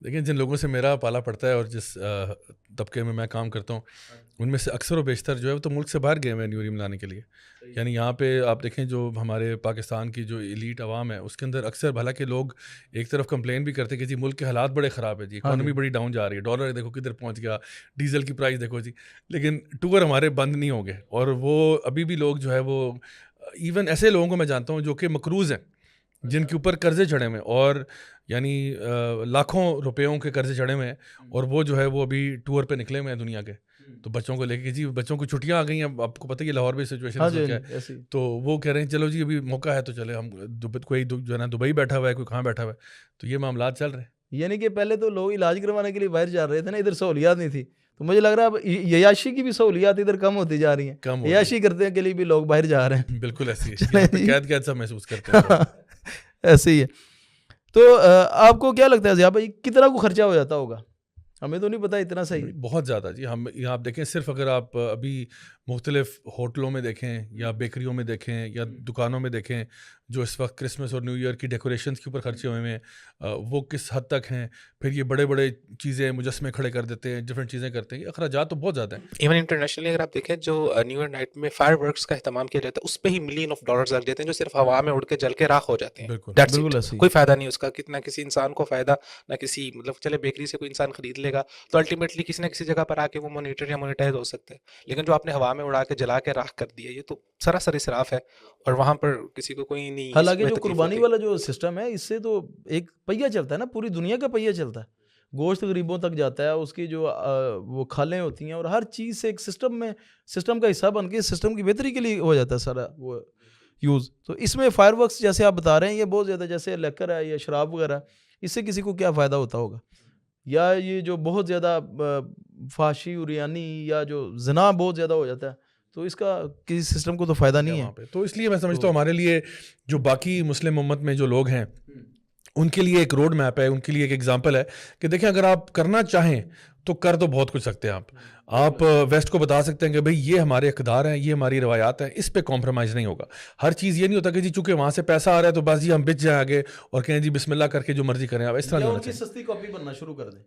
دیکھیں جن لوگوں سے میرا پالا پڑتا ہے اور جس طبقے میں کام کرتا ہوں ان میں سے اکثر و بیشتر جو ہے وہ تو ملک سے باہر گئے ہوئے ہیں نیو ای منانے کے لیے. یعنی یہاں پہ آپ دیکھیں جو ہمارے پاکستان کی جو ایلیٹ عوام ہے اس کے اندر اکثر حالانکہ لوگ ایک طرف کمپلین بھی کرتے ہیں کہ جی ملک کے حالات بڑے خراب ہے, جی اکانومی بڑی ڈاؤن جا رہی ہے, ڈالر دیکھو کدھر پہنچ گیا, ڈیزل کی پرائز دیکھو جی, لیکن ٹور ہمارے بند نہیں ہوں گے. اور وہ ابھی بھی لوگ جو ہے وہ ایون ایسے لوگوں کو میں جانتا ہوں جو کہ مقروض ہیں, جن کے اوپر قرضے چڑھے ہوئے ہیں اور یعنی لاکھوں روپیوں کے قرضے چڑھے ہوئے ہیں, اور وہ جو ہے وہ ابھی ٹور پہ نکلے ہوئے ہیں دنیا کے. تو بچوں کو لے کے جی بچوں کو چھٹیاں آ گئی ہیں, آپ کو پتہ ہے لاہور میں سچویشن اس وقت کیا ہے, تو وہ کہہ رہے ہیں چلو جی ابھی موقع ہے تو چلے ہم, کوئی جو ہے نا دبئی بیٹھا ہوا ہے, کوئی کہاں بیٹھا ہوا ہے, تو یہ معاملات چل رہے ہیں. یعنی کہ پہلے تو لوگ علاج کروانے کے لیے باہر جا رہے تھے نا, ادھر سہولیات نہیں تھی, تو مجھے لگ رہا ہے اب عیاشی کی بھی سہولیات ادھر کم ہوتی جا رہی ہیں, عیاشی کرنے کے لیے بھی لوگ باہر جا رہے ہیں. بالکل ایسی ہے, قید قید سا محسوس کرتے ہیں. ایسے ہی ہے. تو آپ کو کیا لگتا ہے ضیاء بھائی کتنا کو خرچہ ہو جاتا ہوگا؟ ہمیں تو نہیں پتا اتنا صحیح. بہت زیادہ جی. ہم یہاں آپ دیکھیں صرف اگر آپ ابھی مختلف ہوٹلوں میں دیکھیں یا بیکریوں میں دیکھیں یا دکانوں میں دیکھیں جو اس وقت کرسمس اور نیو ایئر کی ڈیکوریشنز کے اوپر خرچے ہوئے ہیں وہ کس حد تک ہیں. پھر یہ بڑے بڑے چیزیں مجسمے کھڑے کر دیتے ہیں, ڈفرینٹ چیزیں کرتے ہیں, اخراجات تو بہت زیادہ ہیں. ایون انٹرنیشنلی اگر آپ دیکھیں جو نیو ایئر نائٹ میں فائر ورکس کا اہتمام کیا جاتا ہے اس پہ ہی ملین آف ڈالرز لگ جاتے ہیں جو صرف ہوا میں اڑ کے جل کے راکھ ہو جاتے ہیں. بالکل کوئی فائدہ نہیں اس کا, کتنا کسی انسان کو فائدہ نہ کسی, مطلب چلے بیکری سے کوئی انسان خرید لے گا تو الٹیمیٹلی کسی نہ کسی جگہ پر آ کے وہ مانیٹر یا مونیٹائز ہو سکتے ہیں, لیکن جو آپ نے ہوا میں اڑا کے جلا کے راکھ کر دیا یہ تو سراسر اسراف ہے اور وہاں پر کسی کو کوئی نہیں. حالانکہ جو قربانی والا جو سسٹم ہے اس سے تو ایک پہیہ چلتا ہے نا, پوری دنیا کا پہیہ چلتا ہے, گوشت غریبوں تک جاتا ہے, اس کی جو وہ کھالیں ہوتی ہیں اور ہر چیز سے ایک سسٹم کا حصہ بن کے سسٹم کی بہتری کے لیے ہو جاتا ہے سارا وہ یوز. تو اس میں فائر ورکس جیسے آپ بتا رہے ہیں یہ بہت زیادہ, جیسے لیکر ہے یا شراب وغیرہ, اس سے کسی کو کیا فائدہ ہوتا ہوگا؟ یا یہ جو بہت زیادہ فحاشی اریانی یا جو زنا بہت زیادہ ہو جاتا ہے تو اس کا کسی سسٹم کو تو فائدہ نہیں ہے. تو اس لیے میں سمجھتا ہوں ہمارے لیے جو باقی مسلم امت میں جو لوگ ہیں ان کے لیے ایک روڈ میپ ہے, ان کے لیے ایک ایگزامپل ہے کہ دیکھیں اگر آپ کرنا چاہیں تو کر تو بہت کچھ سکتے ہیں. آپ ویسٹ کو بتا سکتے ہیں کہ بھئی یہ ہمارے اقدار ہیں, یہ ہماری روایات ہیں, اس پہ کمپرومائز نہیں ہوگا. ہر چیز یہ نہیں ہوتا کہ جی چونکہ وہاں سے پیسہ آ رہا ہے تو بس جی ہم بچ جائیں آگے اور کہیں جی بسم اللہ کر کے جو مرضی کریں. آپ اس طرح ان کی سستی کاپی بننا شروع کر دیں.